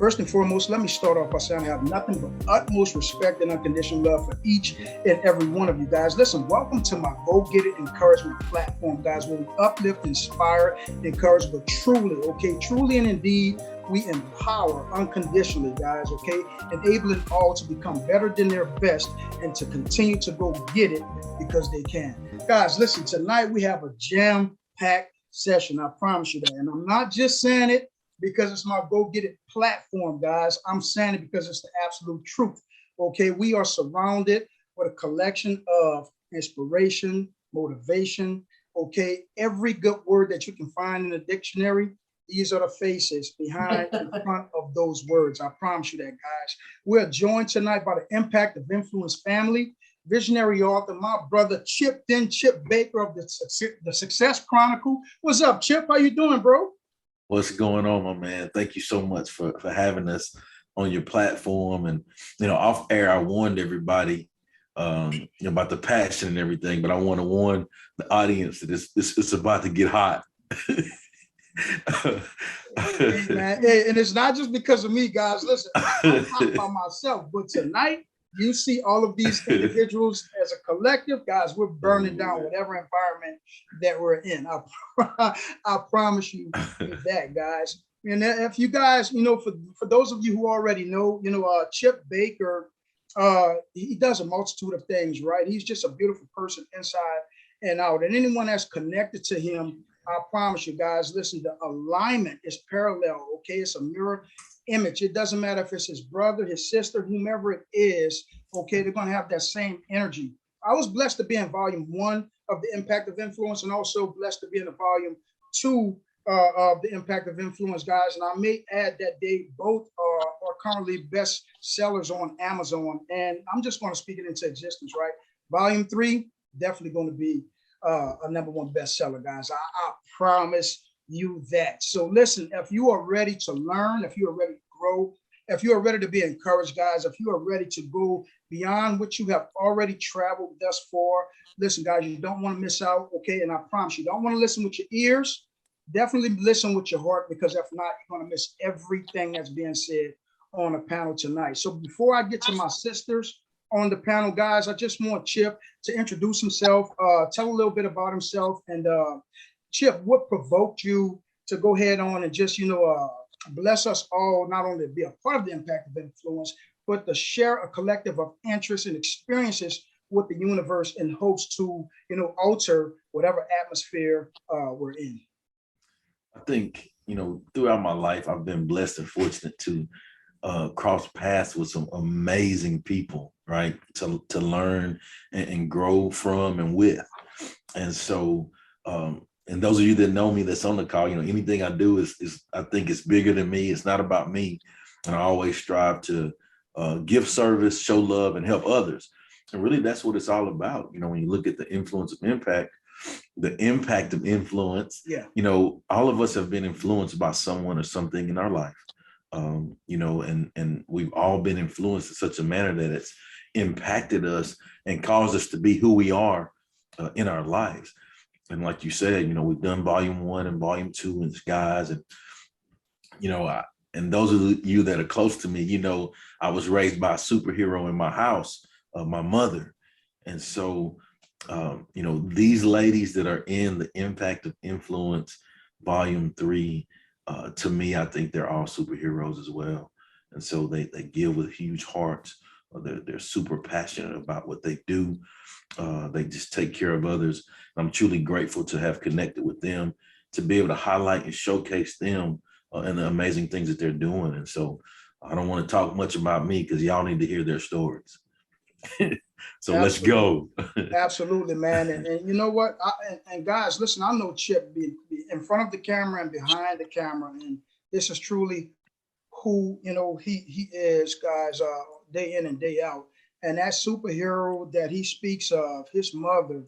First and foremost, let me start off by saying I have nothing but utmost respect and unconditional love for each and every one of you guys. Listen, welcome to my Go Get It encouragement platform, guys, where we uplift, inspire, encourage, but truly and indeed, we empower unconditionally, guys, enabling all to become better than their best and to continue to go get it because they can. Guys, listen, tonight we have a jam-packed session. I promise you that. And I'm not just saying it because it's my Go Get It platform, guys. I'm saying it because it's the absolute truth. We are surrounded with a collection of inspiration, motivation, every good word that you can find in a dictionary. These are the faces behind in front of those words. I promise you that, guys. We're joined tonight by the Impact of Influence family, visionary author, my brother Chip Baker of the Success Chronicle. What's up, Chip? How you doing, bro? What's going on, my man? Thank you so much for having us on your platform. And, off air, I warned everybody about the passion and everything, but I want to warn the audience that it's about to get hot. Hey, man. Hey, and it's not just because of me, guys. Listen, I'm hot by myself, but tonight, you see all of these individuals as a collective, guys, we're burning down whatever environment that we're in. I promise you that, guys. And if you guys, for those of you who already know, Chip Baker, he does a multitude of things, right? He's just a beautiful person inside and out. And anyone that's connected to him, I promise you guys, listen, the alignment is parallel, It's a mirror image. It doesn't matter if it's his brother, his sister, whomever it is, they're going to have that same energy. I was blessed to be in volume 1 of the Impact of Influence and also blessed to be in the volume 2 of the Impact of Influence, guys. And I may add that they both are currently best sellers on Amazon. And I'm just going to speak it into existence, right? Volume 3, definitely going to be a #1 bestseller, guys. I promise you that. So listen, if you are ready to learn, if you are ready to grow, if you are ready to be encouraged, guys, if you are ready to go beyond what you have already traveled thus far, listen, guys, you don't want to miss out, And I promise you, don't want to listen with your ears. Definitely listen with your heart, because if not, you're going to miss everything that's being said on the panel tonight. So before I get to my sisters on the panel, guys, I just want Chip to introduce himself, tell a little bit about himself, and Chip, what provoked you to go ahead on and just, bless us all, not only to be a part of the Impact of Influence, but to share a collective of interests and experiences with the universe in hopes to, alter whatever atmosphere we're in? I think, throughout my life, I've been blessed and fortunate to cross paths with some amazing people, right? To learn and grow from and with. And so, and those of you that know me that's on the call, anything I do is I think it's bigger than me. It's not about me. And I always strive to give service, show love, and help others. And really, that's what it's all about. When you look at the influence of impact, the impact of influence, all of us have been influenced by someone or something in our life. And we've all been influenced in such a manner that it's impacted us and caused us to be who we are in our lives. And like you said, we've done volume 1 and volume 2 and guys, and and those of you that are close to me, I was raised by a superhero in my house, my mother. And so, these ladies that are in the Impact of Influence volume 3, to me, I think they're all superheroes as well. And so they give with huge hearts. They're super passionate about what they do. They just take care of others. I'm truly grateful to have connected with them, to be able to highlight and showcase them and the amazing things that they're doing. And so I don't want to talk much about me because y'all need to hear their stories. So let's go. Absolutely, man. And you know what? And guys, listen, I know Chip be in front of the camera and behind the camera. And this is truly who, he is, guys, day in and day out. And that superhero that he speaks of, his mother,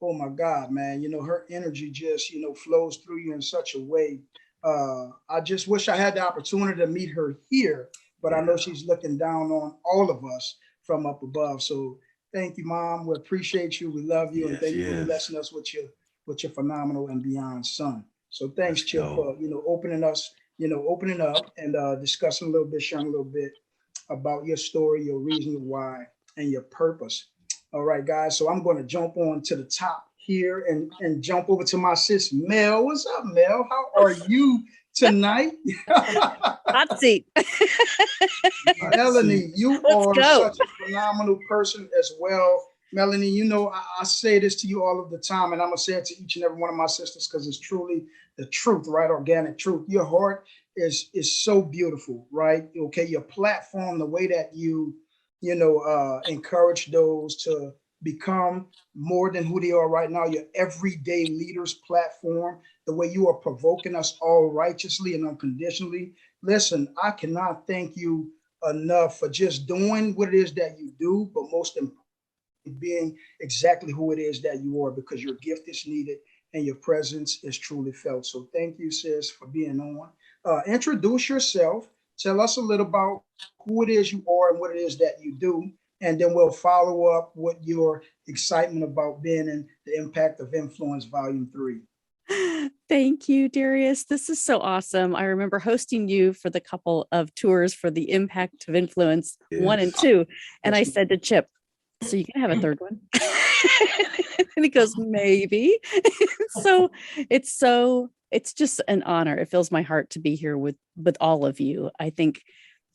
oh my God, man, her energy just, flows through you in such a way. I just wish I had the opportunity to meet her here, but I know she's looking down on all of us from up above. So thank you, Mom. We appreciate you. We love you. And thank you for blessing us with your phenomenal and beyond son. So thanks, Chip, for, opening us opening up and discussing a little bit, sharing a little bit about your story, your reason why, and your purpose. All right, guys. So I'm going to jump on to the top here and jump over to my sis, Mel. What's up, Mel? How are you tonight? Hot seat. Melahni, you Let's are go. such a phenomenal person as well. Melahni, I say this to you all of the time, and I'm going to say it to each and every one of my sisters because it's truly the truth, right? Organic truth. Your heart is so beautiful, right? Okay, your platform, the way that you encourage those to become more than who they are right now, your everyday leaders platform, the way you are provoking us all righteously and unconditionally. Listen, I cannot thank you enough for just doing what it is that you do, but most importantly, being exactly who it is that you are, because your gift is needed and your presence is truly felt. So thank you, sis, for being on. Introduce yourself. Tell us a little about who it is you are and what it is that you do. And then we'll follow up with your excitement about being in the Impact of Influence Volume 3. Thank you, Darius. This is so awesome. I remember hosting you for the couple of tours for the Impact of Influence 1 and 2. And I said to Chip, so you can have a third one. And he goes, maybe. So it's just an honor. It fills my heart to be here with all of you. I think,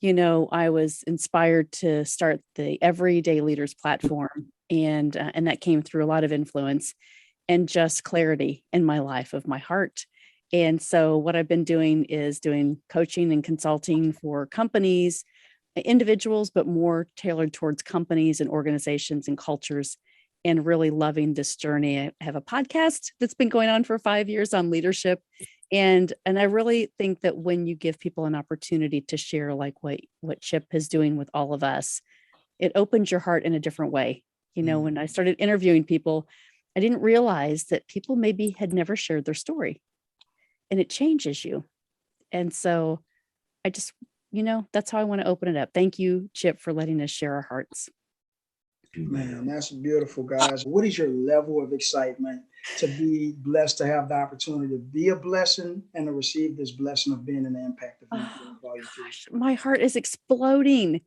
I was inspired to start the Everyday Leaders platform, and that came through a lot of influence and just clarity in my life of my heart. And so what I've been doing is doing coaching and consulting for companies, individuals, but more tailored towards companies and organizations and cultures, and really loving this journey. I have a podcast that's been going on for 5 years on leadership. And I really think that when you give people an opportunity to share, like what Chip is doing with all of us, it opens your heart in a different way. When I started interviewing people, I didn't realize that people maybe had never shared their story, and it changes you. And so I just, that's how I want to open it up. Thank you, Chip, for letting us share our hearts. Man, that's beautiful, guys. What is your level of excitement to be blessed to have the opportunity to be a blessing and to receive this blessing of being in the Impact of Influence Volume 3? Gosh, my heart is exploding.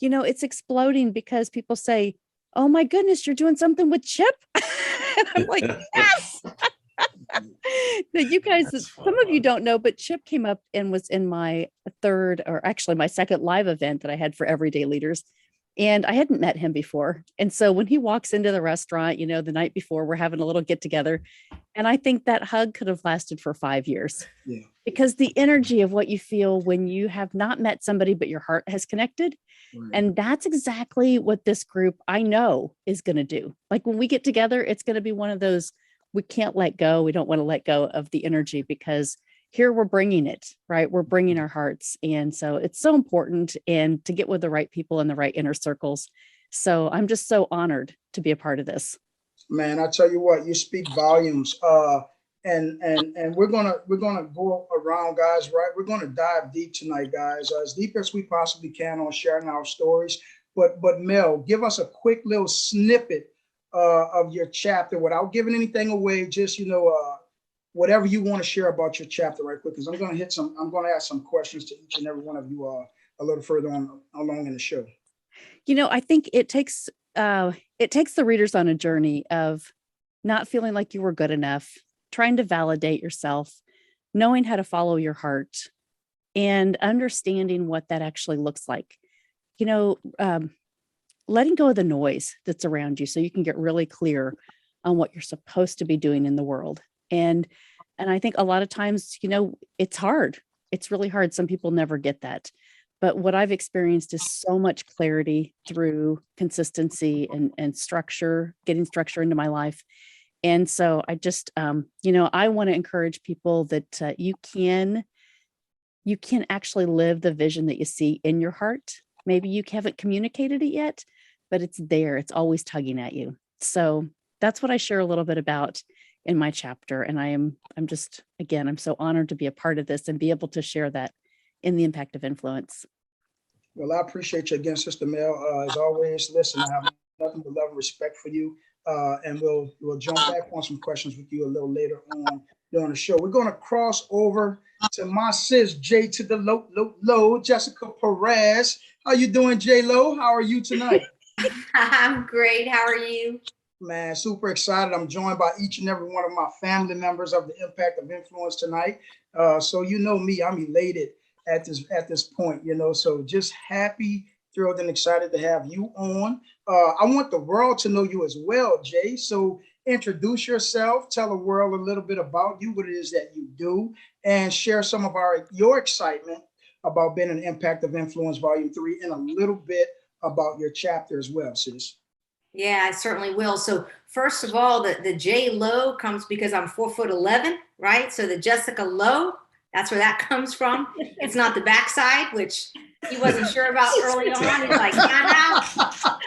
It's exploding because people say, oh my goodness, you're doing something with Chip. I'm like, yes. Now, you guys, some of you don't know, but Chip came up and was in my my second live event that I had for Everyday Leaders. And I hadn't met him before. And so when he walks into the restaurant, the night before, we're having a little get together. And I think that hug could have lasted for 5 years. Yeah. Because the energy of what you feel when you have not met somebody, but your heart has connected. Right. And that's exactly what this group, I know, is going to do. Like when we get together, it's going to be one of those, we can't let go. We don't want to let go of the energy, because here we're bringing it, right? We're bringing our hearts. And so it's so important, and to get with the right people in the right inner circles. So I'm just so honored to be a part of this. Man, I tell you what, you speak volumes. And we're gonna go around, guys, right? We're gonna dive deep tonight, guys, as deep as we possibly can on sharing our stories. But Mel, give us a quick little snippet of your chapter without giving anything away. Just whatever you want to share about your chapter, right quick, because I'm going to ask some questions to each and every one of you a little further along in the show. I think it takes the readers on a journey of not feeling like you were good enough, trying to validate yourself, knowing how to follow your heart, and understanding what that actually looks like. Letting go of the noise that's around you so you can get really clear on what you're supposed to be doing in the world. And I think a lot of times, it's hard. It's really hard. Some people never get that. But what I've experienced is so much clarity through consistency and structure, getting structure into my life. And so I just, I want to encourage people that you can actually live the vision that you see in your heart. Maybe you haven't communicated it yet, but it's there. It's always tugging at you. So that's what I share a little bit about in my chapter. And I'm so honored to be a part of this and be able to share that in the Impact of Influence. Well, I appreciate you again, Sister Mel. As always, listen, I have nothing but love and respect for you. And we'll jump back on some questions with you a little later on during the show. We're going to cross over to my sis, J to the low, Jessica Perez. How you doing, J-Lo? How are you tonight? I'm great. How are you? Man, super excited. I'm joined by each and every one of my family members of the Impact of Influence tonight. So you know me, I'm elated at this point, you know, so just happy, thrilled, and excited to have you on. I want the world to know you as well, Jay. So introduce yourself, tell the world a little bit about you, what it is that you do, and share some of your excitement about being an Impact of Influence Volume 3 and a little bit about your chapter as well, sis. Yeah, I certainly will. So first of all, the J Low comes because I'm 4'11", right? So the Jessica Low, that's where that comes from. It's not the backside, which he wasn't sure about early on. He's like, nah. So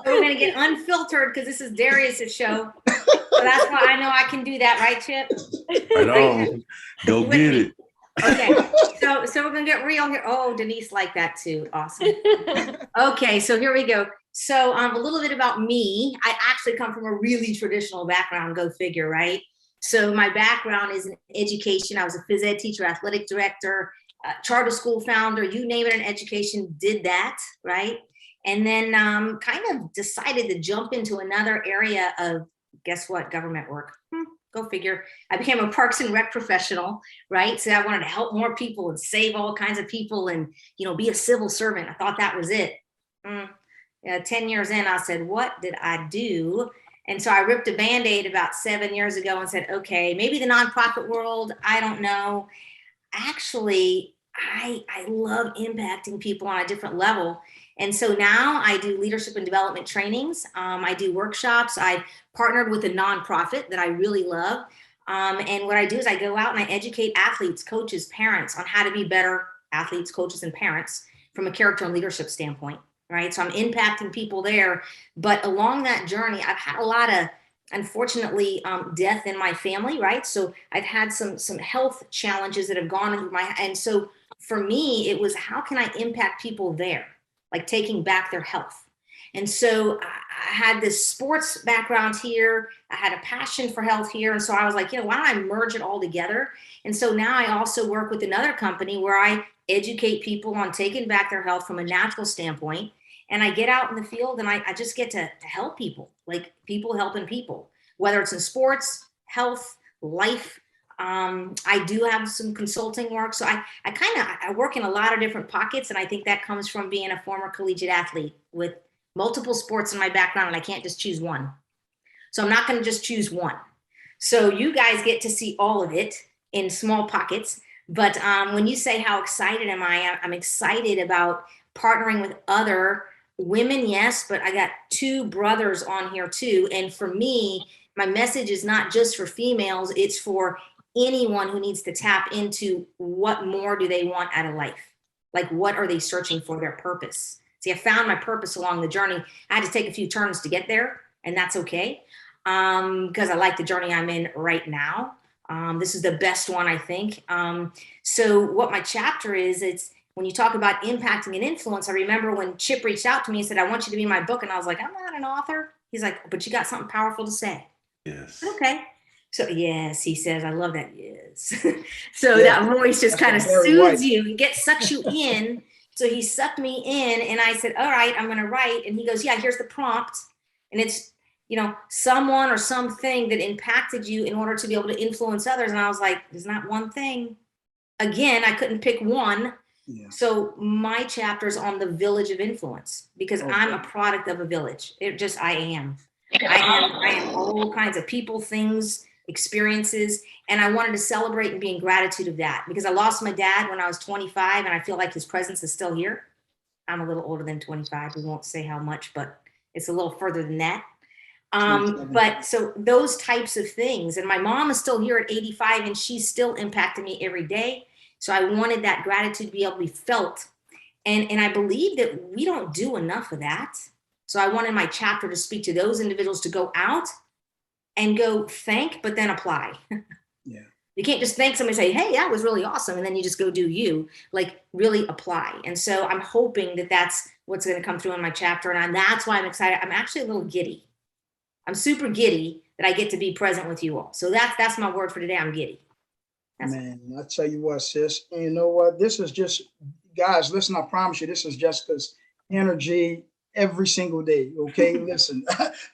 we're gonna get unfiltered because this is Darius's show. So that's why I know I can do that, right, Chip? Right on. Go get it. Okay, so we're gonna get real here. Oh, Denise liked that too. Awesome. Okay, so here we go. So a little bit about me. I actually come from a really traditional background, go figure, right? So my background is in education. I was a phys ed teacher, athletic director, charter school founder, you name it in education, did that, right? And then kind of decided to jump into another area of, guess what, government work. Go figure. I became a Parks and Rec professional, right? So I wanted to help more people and save all kinds of people and, you know, be a civil servant. I thought that was it. 10 years in, I said, what did I do? And so I ripped a Band-Aid about 7 years ago and said, okay, maybe the nonprofit world, I don't know. Actually, I love impacting people on a different level. And so now I do leadership and development trainings. I do workshops. I partnered with a nonprofit that I really love. And what I do is I go out and I educate athletes, coaches, parents on how to be better athletes, coaches, and parents from a character and leadership standpoint, right? So I'm impacting people there. But along that journey, I've had a lot of, unfortunately, death in my family, right? So I've had some health challenges that have gone into and so for me, it was how can I impact people there? Like taking back their health. And so I had this sports background here. I had a passion for health here. And so I was like, why don't I merge it all together? And so now I also work with another company where I educate people on taking back their health from a natural standpoint. And I get out in the field and I just get to help people, like people helping people, whether it's in sports, health, life. I do have some consulting work. So I work in a lot of different pockets. And I think that comes from being a former collegiate athlete with multiple sports in my background. And I can't just choose one. So I'm not going to just choose one. So you guys get to see all of it in small pockets. But when you say how excited am I, I'm excited about partnering with other women, yes, but I got 2 brothers on here too. And for me, my message is not just for females, it's for anyone who needs to tap into what more do they want out of life? Like, what are they searching for their purpose? See, I found my purpose along the journey. I had to take a few turns to get there, and that's okay. Because I like the journey I'm in right now. This is the best one, I think. So what my chapter is, it's when you talk about impacting and influence, I remember when Chip reached out to me and said, I want you to be my book. And I was like, I'm not an author. He's like, but you got something powerful to say. Yes. Okay. So yes, he says, I love that. Yes. So that voice just kind of soothes you and sucks you in. So he sucked me in and I said, all right, I'm going to write. And he goes, yeah, here's the prompt. And it's, someone or something that impacted you in order to be able to influence others. And I was like, there's not one thing. Again, I couldn't pick one. Yeah. So my chapter is on the village of influence because I'm a product of a village. I am. I am all kinds of people, things, experiences, and I wanted to celebrate and be in gratitude of that because I lost my dad when I was 25 and I feel like his presence is still here. I'm a little older than 25. We won't say how much, but it's a little further than that. But so those types of things, and my mom is still here at 85 and she's still impacting me every day. So I wanted that gratitude to be able to be felt. And I believe that we don't do enough of that. So I wanted my chapter to speak to those individuals to go out and go thank, but then apply. Yeah. You can't just thank somebody and say, hey, that was really awesome. And then you just go do you, like really apply. And so I'm hoping that that's what's going to come through in my chapter. And that's why I'm excited. I'm actually a little giddy. I'm super giddy that I get to be present with you all. So that's my word for today. I'm giddy. Man, I tell you what, sis, and you know what? This is just, guys, listen, I promise you, this is Jessica's energy every single day. Okay. Listen,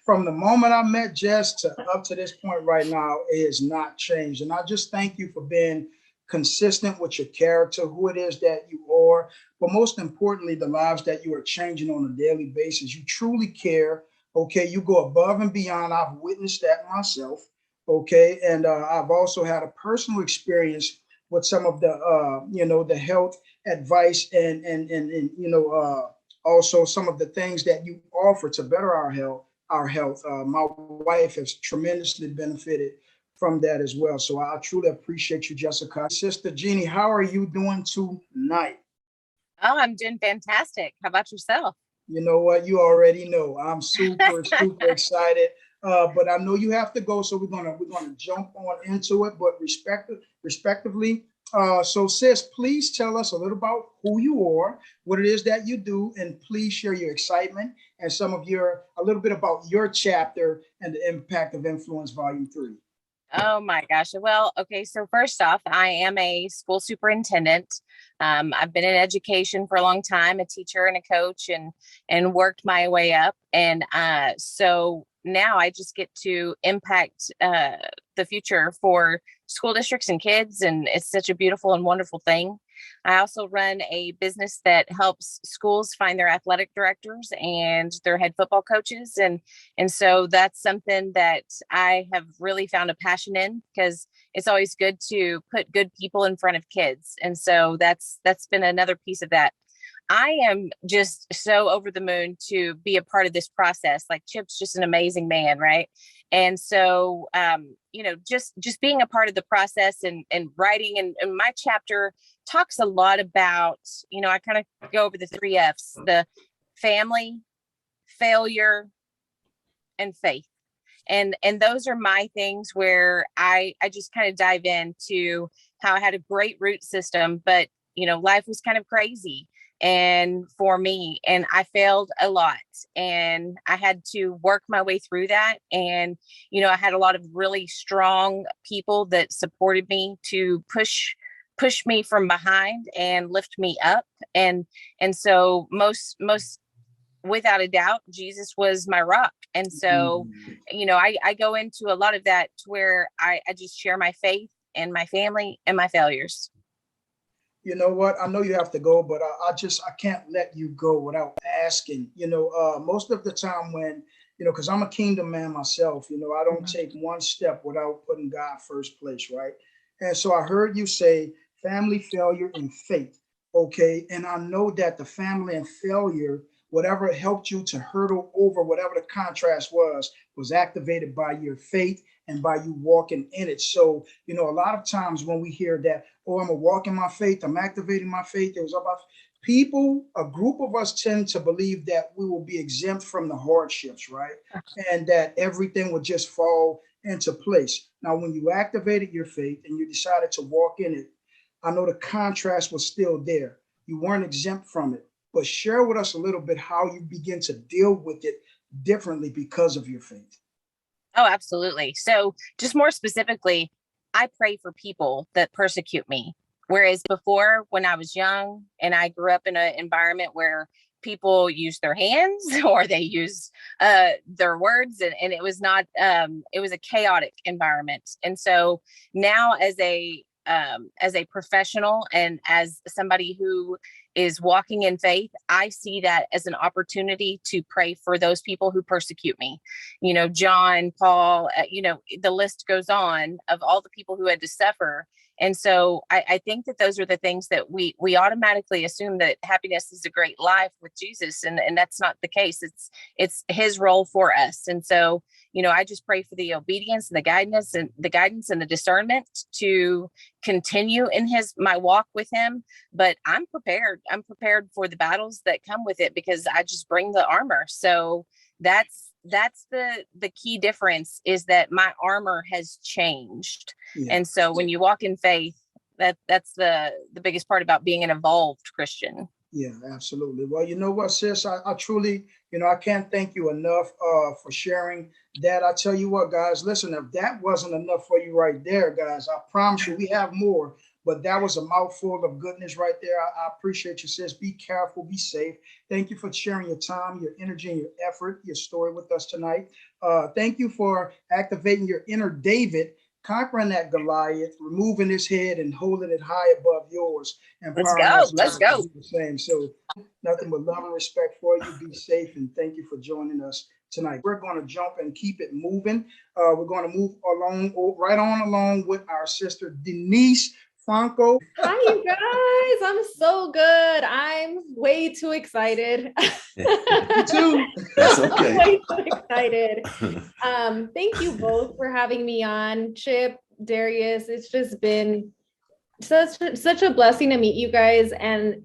from the moment I met Jess to up to this point right now, it has not changed. And I just thank you for being consistent with your character, who it is that you are, but most importantly, the lives that you are changing on a daily basis. You truly care. Okay. You go above and beyond. I've witnessed that myself. Okay. And I've also had a personal experience with some of the, the health advice and also some of the things that you offer to better our health. My wife has tremendously benefited from that as well. So I truly appreciate you, Jessica. Sister Jeni, how are you doing tonight? Oh, I'm doing fantastic. How about yourself? You know what? You already know. I'm super excited. But I know you have to go, so we're gonna jump on into it. But respectively, so sis, please tell us a little about who you are, what it is that you do, and please share your excitement and a little bit about your chapter and the Impact of Influence, Volume 3. Oh my gosh. Well, okay. So first off, I am a school superintendent. I've been in education for a long time, a teacher and a coach, and worked my way up. And so now I just get to impact the future for school districts and kids. And it's such a beautiful and wonderful thing. I also run a business that helps schools find their athletic directors and their head football coaches. And so that's something that I have really found a passion in, because it's always good to put good people in front of kids. And so that's been another piece of that. I am just so over the moon to be a part of this process. Like, Chip's just an amazing man, right? And so, just being a part of the process and writing, and my chapter talks a lot about, I kind of go over the 3 F's: the family, failure, and faith. And those are my things where I just kind of dive into how I had a great root system, but, life was kind of crazy. And for me, and I failed a lot, and I had to work my way through that. And, I had a lot of really strong people that supported me to push me from behind and lift me up. And so most without a doubt, Jesus was my rock. And so, I go into a lot of that to where I just share my faith and my family and my failures. You know what? I know you have to go, but I can't let you go without asking. Most of the time when, because I'm a kingdom man myself, I don't take one step without putting God first place, right? And so I heard you say family, failure, and faith. Okay. And I know that the family and failure, whatever helped you to hurdle over whatever the contrast was activated by your faith and by you walking in it. So, a lot of times when we hear that, oh, I'm walking my faith, I'm activating my faith, it was about people, a group of us tend to believe that we will be exempt from the hardships, right? And that everything will just fall into place. Now, when you activated your faith and you decided to walk in it, I know the contrast was still there. You weren't exempt from it, but share with us a little bit how you begin to deal with it differently because of your faith. Oh, absolutely. So just more specifically, I pray for people that persecute me. Whereas before, when I was young and I grew up in an environment where people use their hands or they use their words, and it was not, it was a chaotic environment. And so now as a professional and as somebody who is walking in faith, I see that as an opportunity to pray for those people who persecute me. John, Paul, the list goes on of all the people who had to suffer. And so I think that those are the things that we automatically assume that happiness is a great life with Jesus. And that's not the case. It's his role for us. And so, I just pray for the obedience and the guidance and the discernment to continue in my walk with him. But I'm prepared for the battles that come with it, because I just bring the armor. So that's the key difference, is that my armor has changed. Yeah. And so when you walk in faith, that's the biggest part about being an evolved Christian. Yeah, absolutely. Well, you know what, sis, I truly, I can't thank you enough for sharing that. I tell you what, guys, listen, if that wasn't enough for you right there, guys, I promise you we have more, but that was a mouthful of goodness right there. I appreciate you, sis. Be careful, be safe. Thank you for sharing your time, your energy, and your effort, your story with us tonight. Thank you for activating your inner David, conquering that Goliath, removing his head and holding it high above yours, Let's empowering go. us Let's all to go. do the same. So nothing but love and respect for you. Be safe, and thank you for joining us tonight. We're going to jump and keep it moving. We're going to move along, right on along with our sister Denise Franco. Hi, you guys. I'm so good. I'm way too excited. Me too. That's I'm okay. way too excited. Thank you both for having me on. Chip, Darius, it's just been such a blessing to meet you guys. And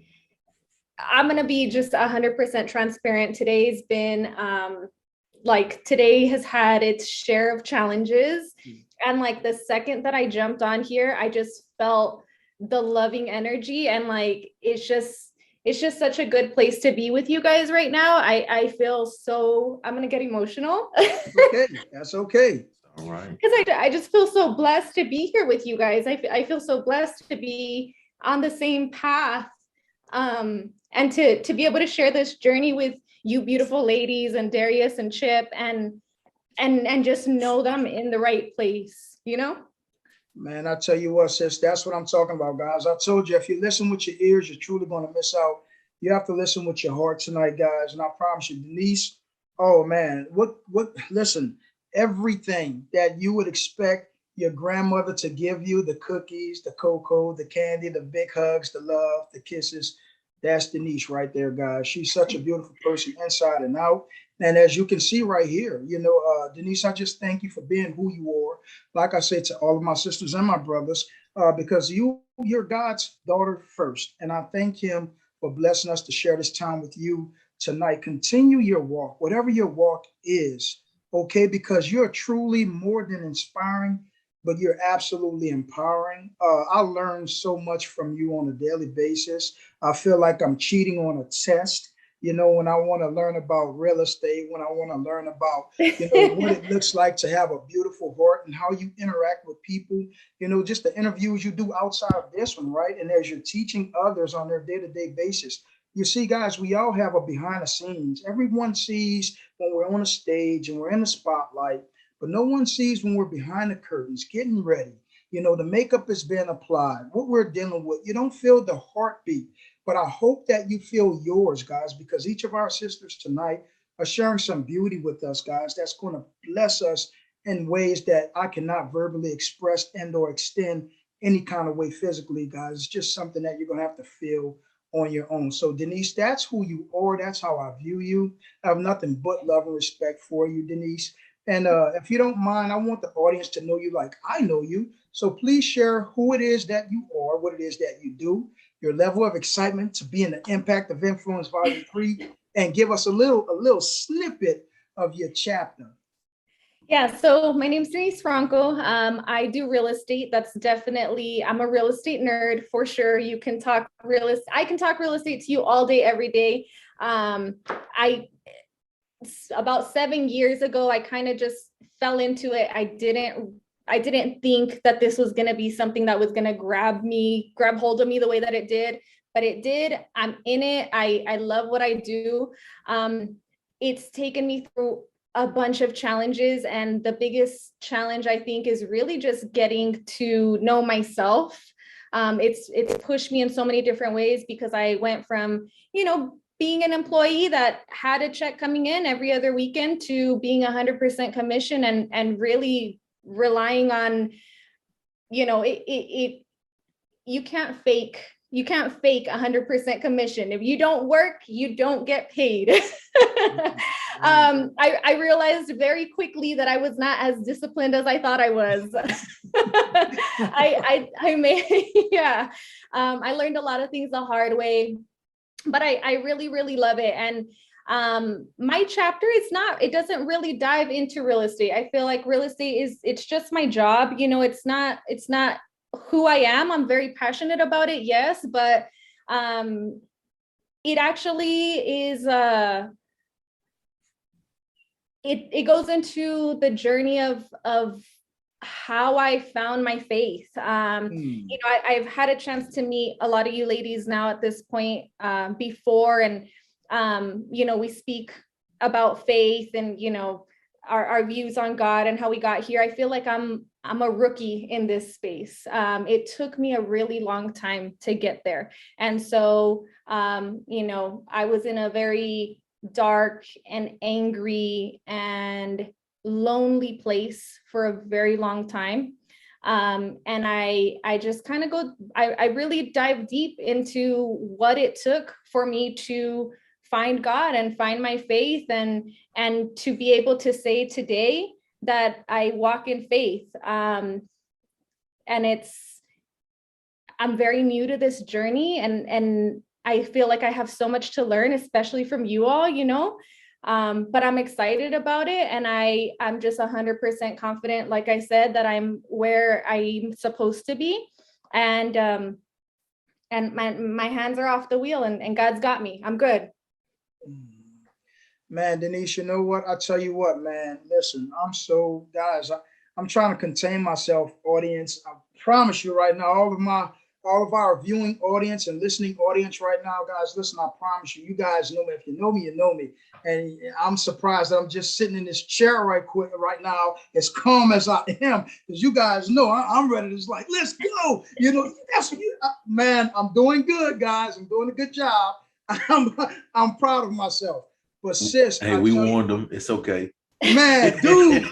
I'm going to be just 100% transparent. Today's been today has had its share of challenges. And like the second that I jumped on here, I just felt the loving energy, and like it's just such a good place to be with you guys right now. I feel so, I'm gonna get emotional. Okay, that's okay. All right. Because I just feel so blessed to be here with you guys. I feel so blessed to be on the same path, and to be able to share this journey with you beautiful ladies and Darius and Chip, and just know them in the right place, Man, I tell you what, sis, that's what I'm talking about, guys. I told you, if you listen with your ears, you're truly going to miss out. You have to listen with your heart tonight, guys. And I promise you, Denise, oh man, listen, everything that you would expect your grandmother to give you, the cookies, the cocoa, the candy, the big hugs, the love, the kisses, that's Denise right there, guys. She's such a beautiful person inside and out. And as you can see right here, Denise, I just thank you for being who you are. Like I said to all of my sisters and my brothers, because you're God's daughter first. And I thank him for blessing us to share this time with you tonight. Continue your walk, whatever your walk is, okay? Because you're truly more than inspiring, but you're absolutely empowering. I learn so much from you on a daily basis. I feel like I'm cheating on a test. When I want to learn about real estate, when I want to learn about, what it looks like to have a beautiful heart and how you interact with people, just the interviews you do outside of this one, right? And as you're teaching others on their day-to-day basis, you see, guys, we all have a behind the scenes. Everyone sees when we're on a stage and we're in the spotlight, but no one sees when we're behind the curtains, getting ready. The makeup is being applied, what we're dealing with. You don't feel the heartbeat. But I hope that you feel yours, guys, because each of our sisters tonight are sharing some beauty with us, guys, that's going to bless us in ways that I cannot verbally express and or extend any kind of way physically, guys. It's just something that you're going to have to feel on your own. So, Denise, that's who you are. That's how I view you. I have nothing but love and respect for you, Denise. And if you don't mind, I want the audience to know you like I know you. So please share who it is that you are, what it is that you do, your level of excitement to be in the Impact of Influence Volume 3, and give us a little snippet of your chapter. Yeah, so my name is Denise Franco. I do real estate. That's definitely, I'm a real estate nerd for sure. You can talk real estate. I can talk real estate to you all day, every day. About 7 years ago, I kind of just fell into it. I didn't think that this was going to be something that was going to grab hold of me the way that it did, but it did. I'm in it. I love what I do. It's taken me through a bunch of challenges, and the biggest challenge I think is really just getting to know myself. It's pushed me in so many different ways, because I went from, being an employee that had a check coming in every other weekend to being 100% commission, and really relying on, you can't fake 100% commission. If you don't work, you don't get paid. I realized very quickly that I was not as disciplined as I thought I was. I learned a lot of things the hard way, but I really, really love it. And my chapter, it doesn't really dive into real estate. I feel like real estate it's just my job. It's not who I am. I'm very passionate about it. Yes. But it actually is, it goes into the journey of how I found my faith. You know, I've had a chance to meet a lot of you ladies now at this point, before, and you know, we speak about faith and, you know, our views on God and how we got here. I feel like I'm a rookie in this space. It took me a really long time to get there. And so, you know, I was in a very dark and angry and lonely place for a very long time. And I just kind of I really dive deep into what it took for me to find God and find my faith, and to be able to say today that I walk in faith. And I'm very new to this journey, and I feel like I have so much to learn, especially from you all, you know. But I'm excited about it, and I'm just 100% confident, like I said, that I'm where I'm supposed to be, and my hands are off the wheel, and God's got me. I'm good. Man, Denise, you know what? I tell you what, man. Listen, guys, I'm trying to contain myself, audience. I promise you right now, all of our viewing audience and listening audience right now, guys, listen, I promise you, you guys know me. If you know me, you know me. And I'm surprised that I'm just sitting in this chair right now, as calm as I am, because you guys know I'm ready to just like, let's go. You know, man, I'm doing good, guys. I'm doing a good job. I'm proud of myself. But sis, hey, we warned them. It's okay. Man, dude,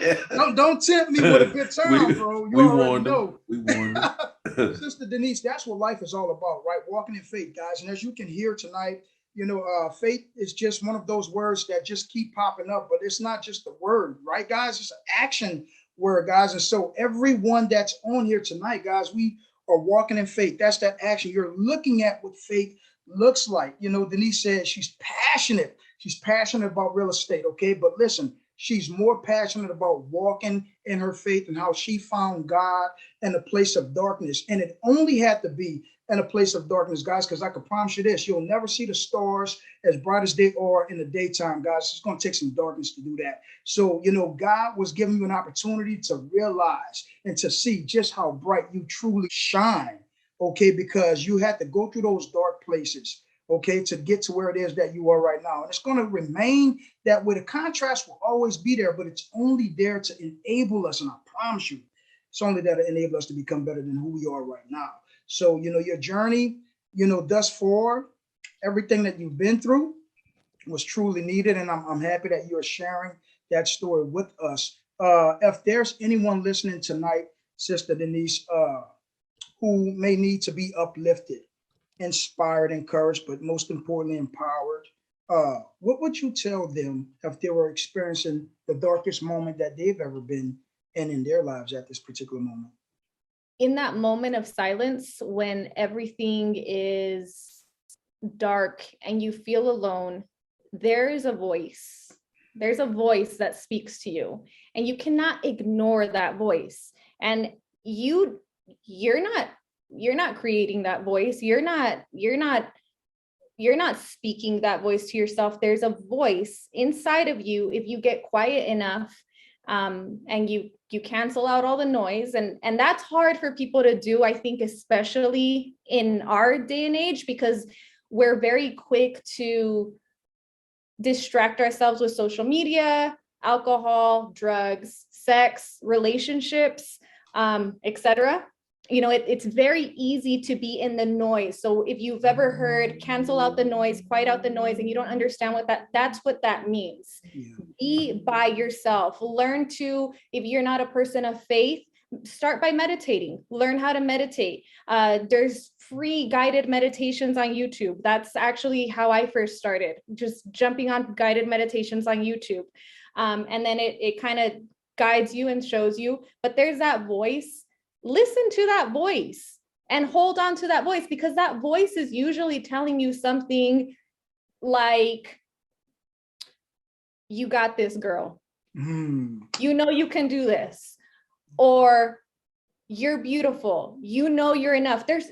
don't tempt me with a good time, bro. You already know. We warned them. Sister Denise, that's what life is all about, right? Walking in faith, guys. And as you can hear tonight, you know, faith is just one of those words that just keep popping up, but it's not just a word, right, guys? It's an action word, guys. And so everyone that's on here tonight, guys, we are walking in faith. That's that action. You're looking at what faith looks like. You know, Denise said she's passionate. She's passionate about real estate, okay? But listen, she's more passionate about walking in her faith and how she found God in a place of darkness. And it only had to be in a place of darkness, guys, because I can promise you this, you'll never see the stars as bright as they are in the daytime, guys. It's going to take some darkness to do that. So, you know, God was giving you an opportunity to realize and to see just how bright you truly shine, okay? Because you had to go through those dark places, okay, to get to where it is that you are right now. And it's going to remain that way. The contrast will always be there, but it's only there to enable us. And I promise you, it's only there to enable us to become better than who we are right now. So, you know, your journey, you know, thus far, everything that you've been through was truly needed. And I'm happy that you're sharing that story with us. If there's anyone listening tonight, Sister Denise, who may need to be uplifted, inspired, encouraged, but most importantly, empowered, what would you tell them if they were experiencing the darkest moment that they've ever been in their lives at this particular moment? In that moment of silence, when everything is dark and you feel alone, there is a voice. There's a voice that speaks to you, and you cannot ignore that voice. And you're not creating that voice. You're not speaking that voice to yourself. There's a voice inside of you. If you get quiet enough, and you cancel out all the noise, and that's hard for people to do, I think, especially in our day and age, because we're very quick to distract ourselves with social media, alcohol, drugs, sex, relationships, etc. You know, it's very easy to be in the noise. So if you've ever heard cancel out the noise, quiet out the noise, and you don't understand that's what that means. Yeah. Be by yourself. Learn to, if you're not a person of faith, start by meditating. Learn how to meditate. There's free guided meditations on YouTube. That's actually how I first started, just jumping on guided meditations on YouTube. And then it kind of guides you and shows you, but there's that voice. Listen to that voice and hold on to that voice, because that voice is usually telling you something like, you got this, girl. You know you can do this. Or you're beautiful. You know you're enough. There's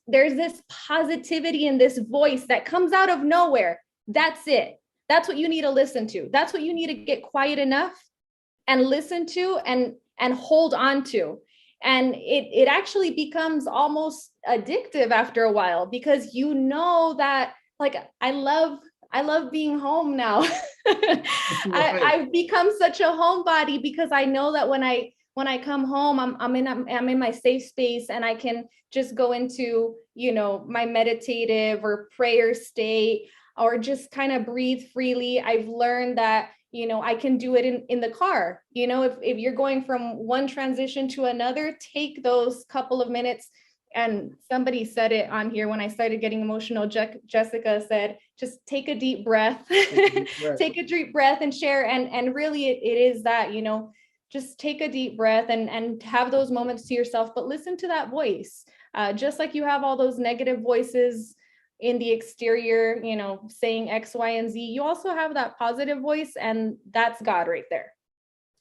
this positivity in this voice that comes out of nowhere. That's it. That's what you need to listen to. That's what you need to get quiet enough and listen to and hold on to. And it actually becomes almost addictive after a while, because you know that, like, I love being home now. I've become such a homebody, because I know that when I come home, I'm in my safe space, and I can just go into, you know, my meditative or prayer state, or just kind of breathe freely. I've learned that, you know, I can do it in the car. You know, if you're going from one transition to another, take those couple of minutes. And somebody said it on here when I started getting emotional. Jessica said, just take a deep breath, take a deep breath and share. And really it is that, you know, just take a deep breath and have those moments to yourself, but listen to that voice. Just like you have all those negative voices in the exterior, you know, saying X, Y, and Z, you also have that positive voice, and that's God right there.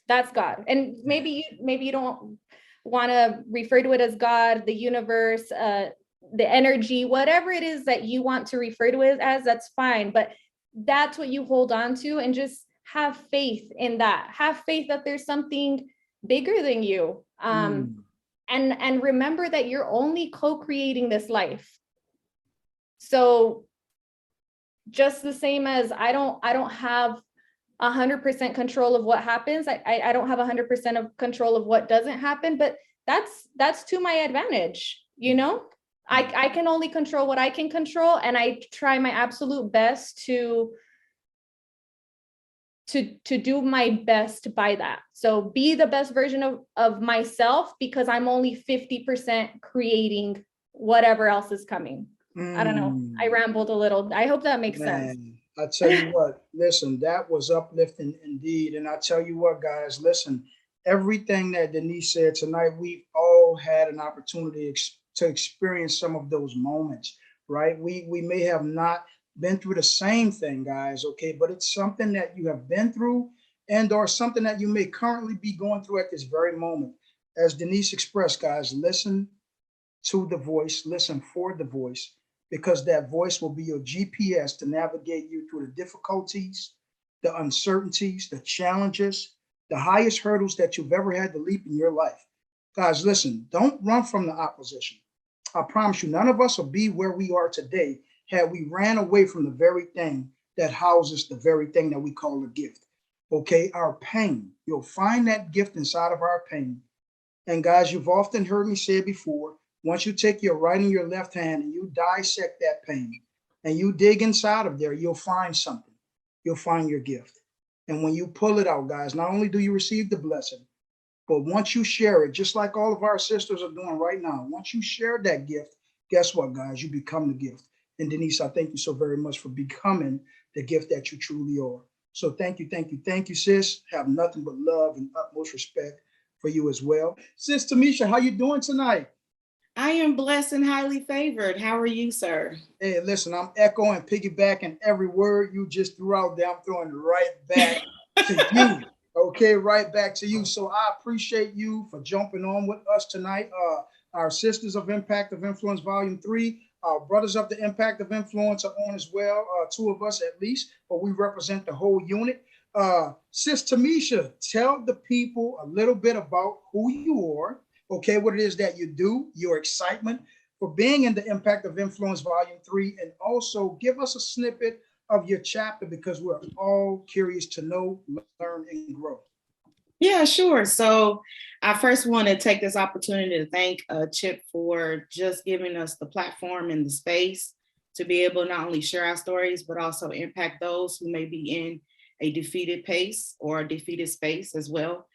That's God. And maybe you don't want to refer to it as God, the universe, the energy, whatever it is that you want to refer to it as, that's fine. But that's what you hold on to, and just have faith in that. Have faith that there's something bigger than you. And remember that you're only co-creating this life. So just the same as I don't have 100% control of what happens. I don't have 100% of control of what doesn't happen, but that's to my advantage. You know, I can only control what I can control, and I try my absolute best to do my best by that. So be the best version of myself, because I'm only 50% creating whatever else is coming. I don't know. I rambled a little. I hope that makes sense. I tell you what, listen, that was uplifting indeed. And I tell you what, guys, listen, everything that Denise said tonight, we've all had an opportunity to experience some of those moments, right? We may have not been through the same thing, guys, okay, but it's something that you have been through, and or something that you may currently be going through at this very moment. As Denise expressed, guys, listen to the voice, listen for the voice, because that voice will be your GPS to navigate you through the difficulties, the uncertainties, the challenges, the highest hurdles that you've ever had to leap in your life. Guys, listen, don't run from the opposition. I promise you, none of us will be where we are today had we ran away from the very thing that houses the very thing that we call a gift. Okay, our pain. You'll find that gift inside of our pain. And guys, you've often heard me say it before. Once you take your right and your left hand and you dissect that pain and you dig inside of there, you'll find something. You'll find your gift. And when you pull it out, guys, not only do you receive the blessing, but once you share it, just like all of our sisters are doing right now, once you share that gift, guess what, guys? You become the gift. And Denise, I thank you so very much for becoming the gift that you truly are. So thank you, sis. Have nothing but love and utmost respect for you as well. Sis Tamesha, how you doing tonight? I am blessed and highly favored. How are you, sir? Hey, listen, I'm echoing, piggybacking every word you just threw out there. I'm throwing it right back to you. Okay, right back to you. So I appreciate you for jumping on with us tonight. Our Sisters of Impact of Influence, Volume 3. Our Brothers of the Impact of Influence are on as well. 2 of us at least, but we represent the whole unit. Sis Tamesha, tell the people a little bit about who you are. Okay, what it is that you do, your excitement for being in the Impact of Influence Volume 3, and also give us a snippet of your chapter, because we're all curious to know, learn, and grow. Yeah, sure. So I first want to take this opportunity to thank Chip for just giving us the platform and the space to be able to not only share our stories, but also impact those who may be in a defeated pace or a defeated space as well.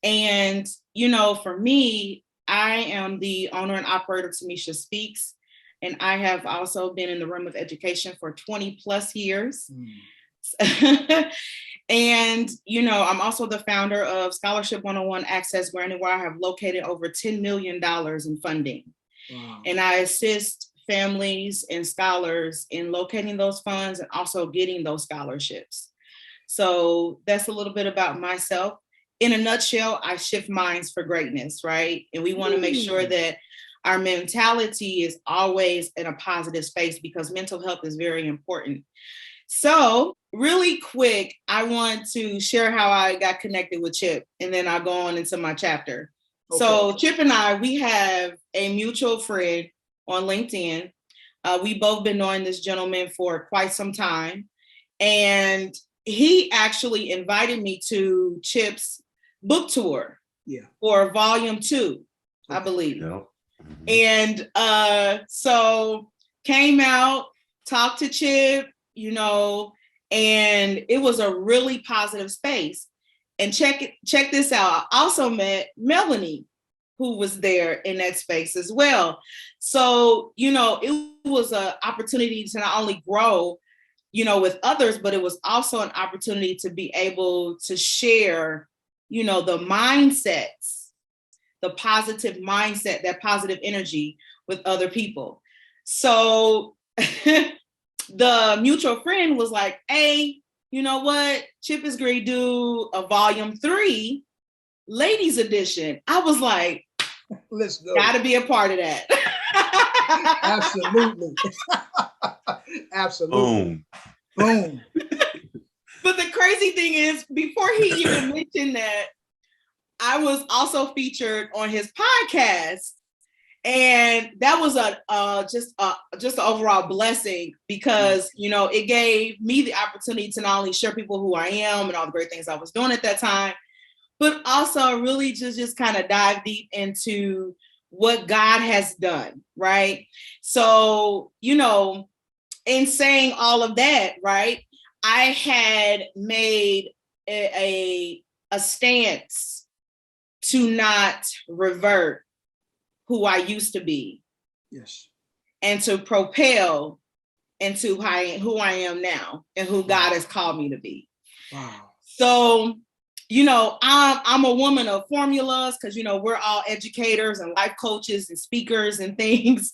And, you know, for me, I am the owner and operator of Tamesha Speaks, and I have also been in the realm of education for 20 plus years. And, you know, I'm also the founder of Scholarship 101 Access Granted, where I have located over $10 million in funding. Wow. And I assist families and scholars in locating those funds and also getting those scholarships. So that's a little bit about myself. in a nutshell, I shift minds for greatness, right? And we want to make sure that our mentality is always in a positive space because mental health is very important. So really quick, I want to share how I got connected with Chip, and then I'll go on into my chapter. Okay. So Chip and I, we have a mutual friend on LinkedIn. We've both been knowing this gentleman for quite some time. And he actually invited me to Chip's book tour for Vol.2, I believe. Yep. And so came out, talked to Chip, you know, and it was a really positive space. And check this out. I also met Melahni, who was there in that space as well. So, you know, it was an opportunity to not only grow, you know, with others, but it was also an opportunity to be able to share, you know, the mindsets, the positive mindset, that positive energy with other people. So the mutual friend was like, hey, you know what? Chip is going to do a Vol.3 ladies edition. I was like, let's go. Gotta be a part of that. Absolutely. Absolutely. Boom. But the crazy thing is, before he even mentioned that, I was also featured on his podcast. And that was just an overall blessing because, you know, it gave me the opportunity to not only share people who I am and all the great things I was doing at that time, but also really just kind of dive deep into what God has done, right? So, you know, in saying all of that, right, I had made a stance to not revert who I used to be. Yes. And to propel into who I am now and who God has called me to be. Wow. So, you know, I'm a woman of formulas because, you know, we're all educators and life coaches and speakers and things.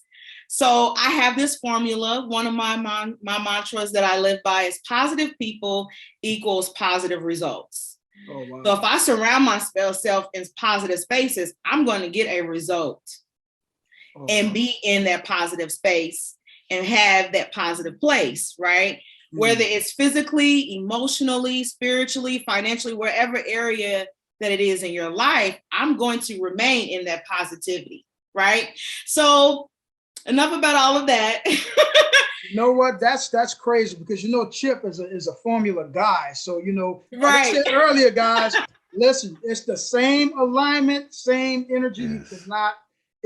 So I have this formula. One of my mantras that I live by is positive people equals positive results. Oh, wow. So if I surround myself in positive spaces, I'm going to get a result. Oh, and be in that positive space and have that positive place, right? Mm. Whether it's physically, emotionally, spiritually, financially, wherever area that it is in your life, I'm going to remain in that positivity, right? So enough about all of that. You know what? That's crazy because, you know, Chip is a formula guy. So, you know, right. Like I said earlier, guys, listen, it's the same alignment, same energy. Yes. You cannot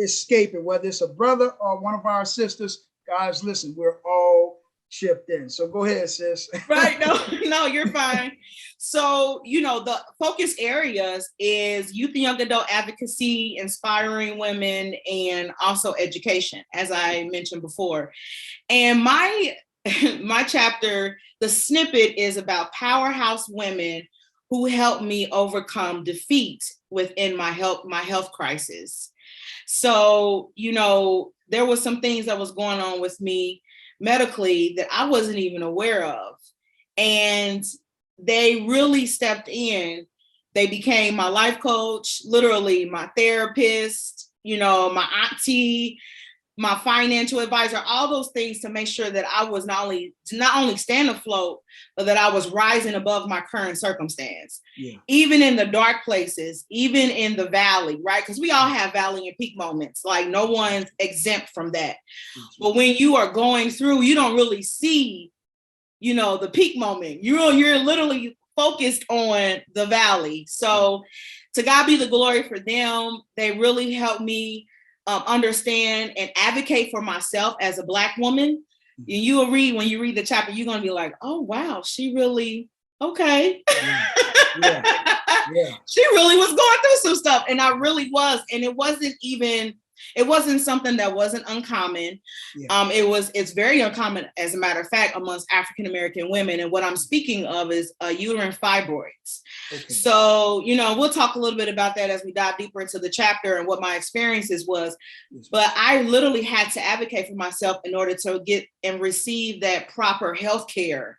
escape it, whether it's a brother or one of our sisters. Guys, listen, we're all chipped in. So go ahead, sis. Right. No, you're fine. So, you know, the focus areas is youth and young adult advocacy, inspiring women, and also education, as I mentioned before. And my chapter, the snippet is about powerhouse women who helped me overcome defeat within my health crisis. So, you know, there was some things that was going on with me medically that I wasn't even aware of. And they really stepped in. They became my life coach, literally my therapist, you know, my auntie, my financial advisor, all those things to make sure that I was not only stand afloat, but that I was rising above my current circumstance. Yeah. Even in the dark places, even in the valley, right? Because we all have valley and peak moments. Like no one's exempt from that. Mm-hmm. But when you are going through, you don't really see, you know, the peak moment. You're literally focused on the valley. So to God be the glory for them. They really helped me understand and advocate for myself as a Black woman. You will read, when you read the chapter, you're going to be like, oh, wow, she really, okay. Yeah. She really was going through some stuff. And I really was. And it wasn't something that wasn't uncommon. Yeah. It's very uncommon, as a matter of fact, amongst African-American women. And what I'm speaking of is uterine fibroids. Okay. So, you know, we'll talk a little bit about that as we dive deeper into the chapter and what my experiences was. Yes. But I literally had to advocate for myself in order to get and receive that proper health care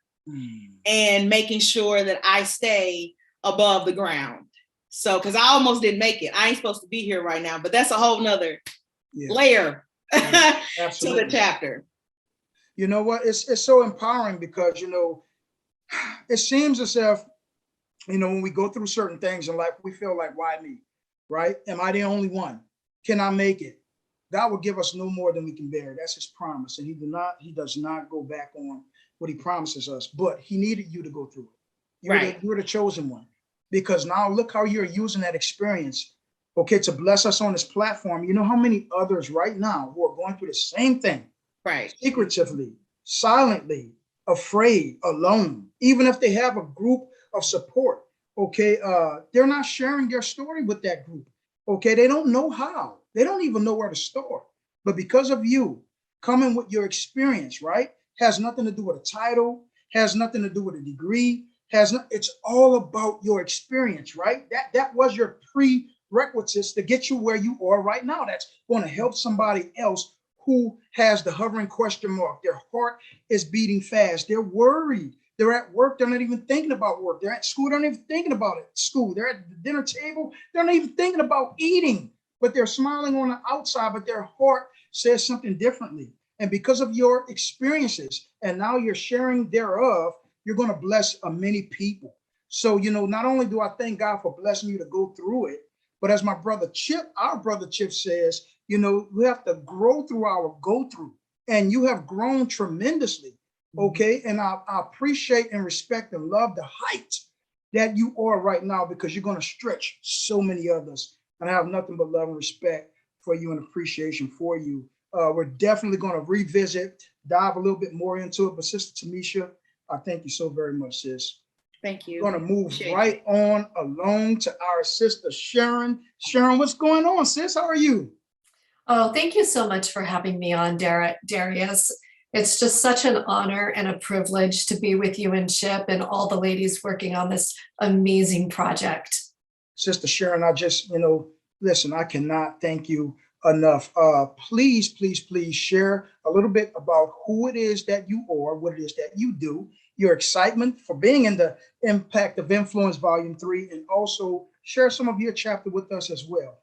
and making sure that I stay above the ground. So, because I almost didn't make it. I ain't supposed to be here right now, but that's a whole nother layer to the chapter. You know what? It's so empowering because, you know, it seems as if, you know, when we go through certain things in life, we feel like, why me? Right? Am I the only one? Can I make it? God will give us no more than we can bear. That's his promise. And he does not go back on what he promises us, but he needed you to go through it. You're the chosen one, because now look how you're using that experience, okay, to bless us on this platform. You know how many others right now who are going through the same thing, right? Secretively, silently, afraid, alone, even if they have a group of support, okay, they're not sharing their story with that group, okay? They don't know how. They don't even know where to start. But because of you coming with your experience, right, has nothing to do with a title, has nothing to do with a degree, it's all about your experience, right? That was your prerequisites to get you where you are right now. That's going to help somebody else who has the hovering question mark. Their heart is beating fast. They're worried. They're at work. They're not even thinking about work. They're at school. They're not even thinking about it. School. They're at the dinner table. They're not even thinking about eating, but they're smiling on the outside, but their heart says something differently. And because of your experiences, and now you're sharing thereof, you're going to bless many people. So, you know, not only do I thank God for blessing you to go through it, but as my brother Chip, our brother Chip says, you know, we have to grow through our go through. And you have grown tremendously. Okay. And I appreciate and respect and love the height that you are right now, because you're going to stretch so many others. And I have nothing but love and respect for you and appreciation for you. We're definitely going to revisit, dive a little bit more into it. But Sister Tamesha, I thank you so very much, sis. Thank you. We're going to move right on along to our sister Sharon. Sharon, what's going on, sis? How are you? Oh, thank you so much for having me on, Darius. It's just such an honor and a privilege to be with you and Chip and all the ladies working on this amazing project. Sister Sharon, I just, you know, listen, I cannot thank you enough. Please, please, please share a little bit about who it is that you are, what it is that you do, your excitement for being in the Impact of Influence Volume 3, and also share some of your chapter with us as well.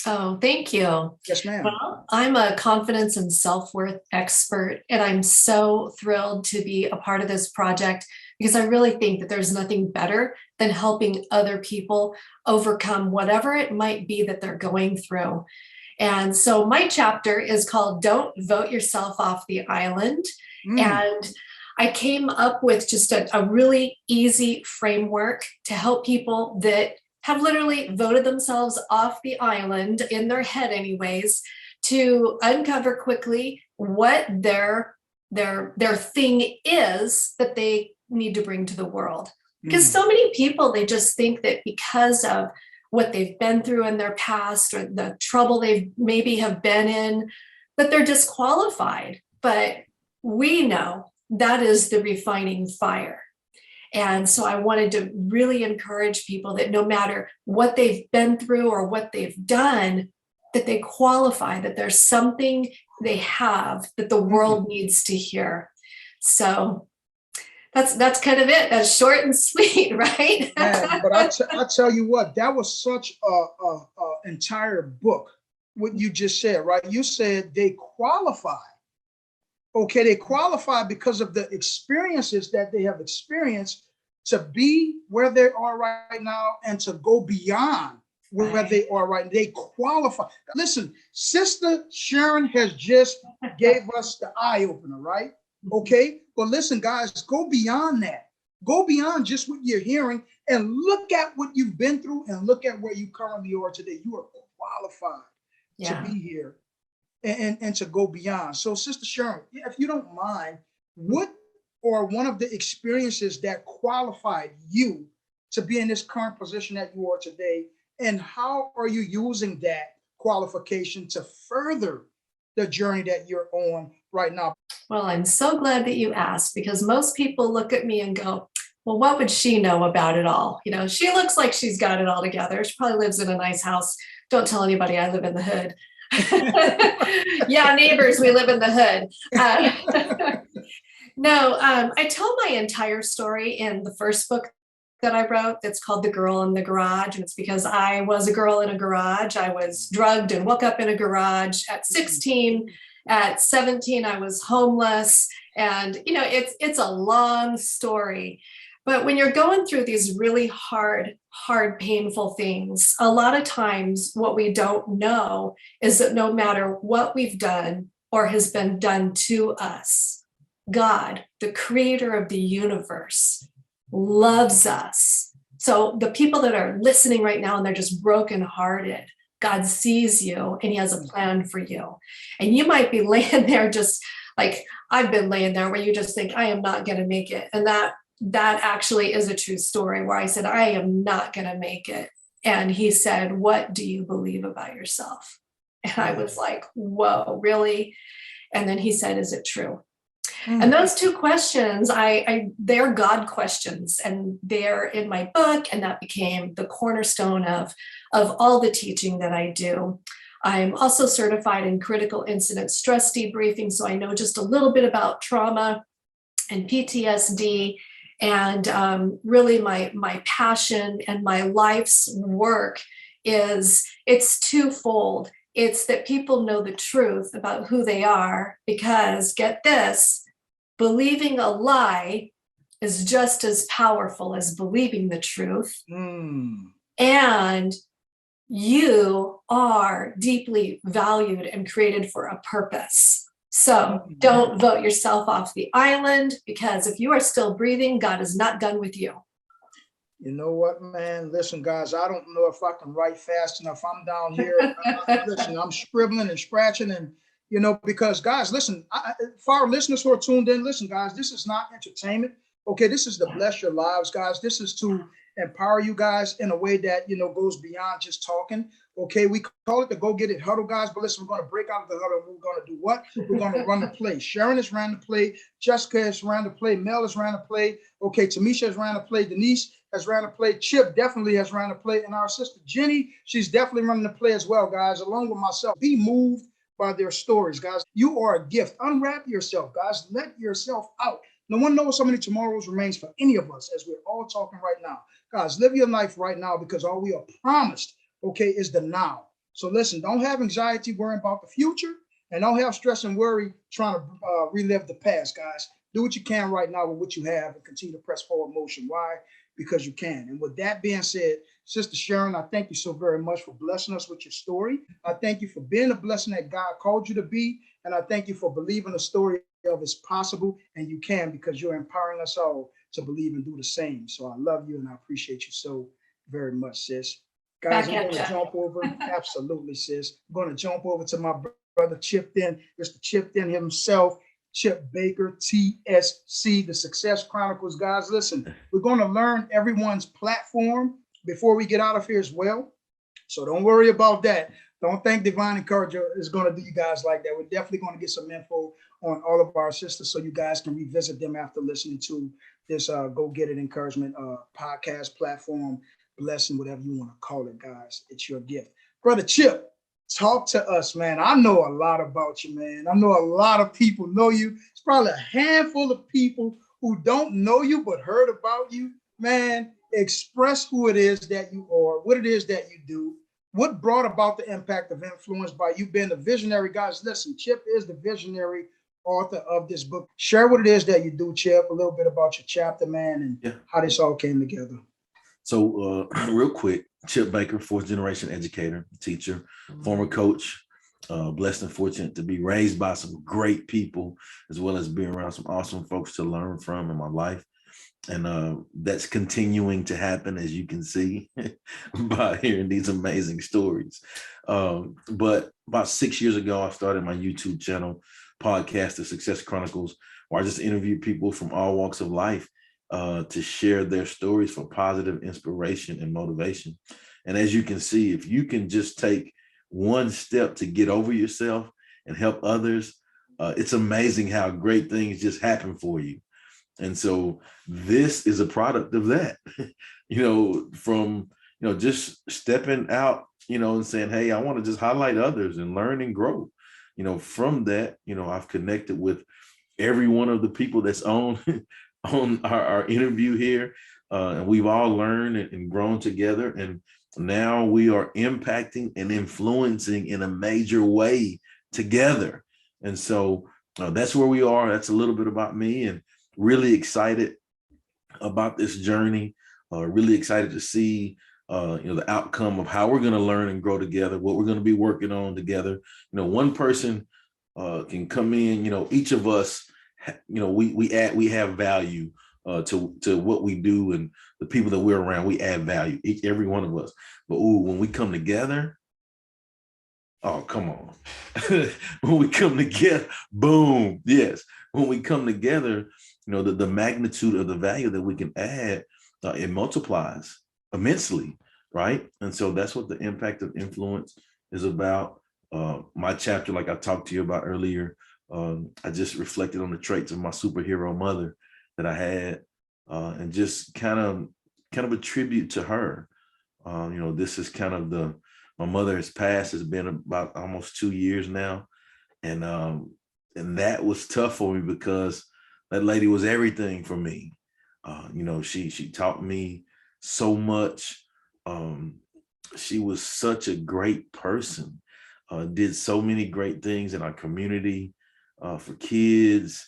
Oh, thank you. Yes, ma'am. Well, I'm a confidence and self-worth expert, and I'm so thrilled to be a part of this project because I really think that there's nothing better than helping other people overcome whatever it might be that they're going through. And so my chapter is called Don't Vote Yourself Off the Island. And I came up with just a really easy framework to help people that have literally voted themselves off the island, in their head anyways, to uncover quickly what their thing is that they need to bring to the world. Because so many people, they just think that because of what they've been through in their past or the trouble they maybe have been in, that they're disqualified. But we know that is the refining fire. And so I wanted to really encourage people that no matter what they've been through or what they've done, that they qualify, that there's something they have that the world needs to hear. So that's kind of it. That's short and sweet, right? Man, but I tell you what, that was such a entire book, what you just said, right? You said they qualify. Okay, they qualify because of the experiences that they have experienced to be where they are right now and to go beyond where they are right now. They qualify. Listen, Sister Sharon has just gave us the eye opener, right? Okay, but listen, guys, go beyond that. Go beyond just what you're hearing and look at what you've been through and look at where you currently are today. You are qualified to be here and to go beyond. So, Sister Sharon, if you don't mind, what are one of the experiences that qualified you to be in this current position that you are today? And how are you using that qualification to further the journey that you're on right now? Well, I'm so glad that you asked, because most people look at me and go, well, what would she know about it all? You know, she looks like she's got it all together. She probably lives in a nice house. Don't tell anybody I live in the hood. Yeah, neighbors, we live in the hood. No, I tell my entire story in the first book that I wrote that's called The Girl in the Garage. And it's because I was a girl in a garage. I was drugged and woke up in a garage at 16. At 17, I was homeless. And, you know, it's a long story. But when you're going through these really hard, painful things, a lot of times what we don't know is that no matter what we've done or has been done to us, God, the creator of the universe, loves us. So the people that are listening right now and they're just brokenhearted, God sees you and he has a plan for you. And you might be laying there just like I've been laying there where you just think, I am not going to make it. And that actually is a true story where I said, I am not going to make it. And he said, what do you believe about yourself? And I was like, whoa, really? And then he said, is it true? And those two questions, they're God questions, and they're in my book, and that became the cornerstone of all the teaching that I do. I'm also certified in critical incident stress debriefing, so I know just a little bit about trauma and PTSD, and really my passion and my life's work it's twofold. It's that people know the truth about who they are, because get this, believing a lie is just as powerful as believing the truth. And you are deeply valued and created for a purpose. So don't vote yourself off the island, because if you are still breathing, God is not done with you. You know what, man? Listen, guys, I don't know if I can write fast enough. I'm down here. Listen, I'm scribbling and scratching, and you know, because guys, listen, for our listeners who are tuned in, listen, guys, this is not entertainment. Okay, this is to bless your lives, guys. This is to empower you guys in a way that, you know, goes beyond just talking. Okay, we call it the Go Get It Huddle, guys. But listen, we're going to break out of the huddle. We're going to do what? We're going to run the play. Sharon has ran the play. Jessica has ran the play. Mel has ran the play. Okay, Tamesha has ran the play. Denise has ran the play. Chip definitely has ran the play. And our sister Jeni, she's definitely running the play as well, guys, along with myself. Be moved by their stories, guys. You are a gift. Unwrap yourself, guys. Let yourself out. No one knows how many tomorrows remains for any of us, as we're all talking right now. Guys, live your life right now, because all we are promised, okay, is the now. So listen, don't have anxiety worrying about the future, and don't have stress and worry trying to relive the past, guys. Do what you can right now with what you have and continue to press forward motion. Why? Because you can. And with that being said, Sister Sharon, I thank you so very much for blessing us with your story. I thank you for being the blessing that God called you to be. And I thank you for believing the story of it's possible and you can, because you're empowering us all to believe and do the same. So I love you and I appreciate you so very much, sis. Guys, I'm going to jump over. Absolutely, sis. I'm going to jump over to my brother Chip Den, Mr. Chip Den himself, Chip Baker Tsc, the Success Chronicles. Guys, listen, we're going to learn everyone's platform before we get out of here as well. So don't worry about that. Don't think Divine Encourager is going to do you guys like that. We're definitely going to get some info on all of our sisters so you guys can revisit them after listening to this Go Get It Encouragement podcast platform, blessing, whatever you want to call it, guys. It's your gift. Brother Chip, talk to us, man. I know a lot about you, man. I know a lot of people know you. It's probably a handful of people who don't know you but heard about you. Man, express who it is that you are, what it is that you do, what brought about the impact of influence by you being the visionary. Guys, listen, Chip is the visionary author of this book. Share what it is that you do, Chip, a little bit about your chapter, man, and how this all came together. So real quick, Chip Baker, fourth generation educator, teacher, former coach, blessed and fortunate to be raised by some great people, as well as being around some awesome folks to learn from in my life. And that's continuing to happen, as you can see, by hearing these amazing stories. But about 6 years ago, I started my YouTube channel, podcast, The Success Chronicles, where I just interview people from all walks of life to share their stories for positive inspiration and motivation. And as you can see, if you can just take one step to get over yourself and help others, it's amazing how great things just happen for you. And so this is a product of that, from, just stepping out, and saying, hey, I want to just highlight others and learn and grow. From that, I've connected with every one of the people that's on on our interview here, and we've all learned and grown together. And now we are impacting and influencing in a major way together. And so that's where we are. That's a little bit about me, and really excited about this journey. Really excited to see the outcome of how we're going to learn and grow together, what we're going to be working on together. One person can come in, each of us, we have value to what we do, and the people that we're around, we add value, every one of us. But when we come together, oh, come on. When we come together, boom. Yes. When we come together, the magnitude of the value that we can add, it multiplies immensely, right? And so that's what the impact of influence is about. My chapter, like I talked to you about earlier, I just reflected on the traits of my superhero mother that I had, and just kind of a tribute to her. This is kind of my mother has passed. It's been about almost 2 years now. And that was tough for me because that lady was everything for me. She taught me so much. She was such a great person, did so many great things in our community, for kids,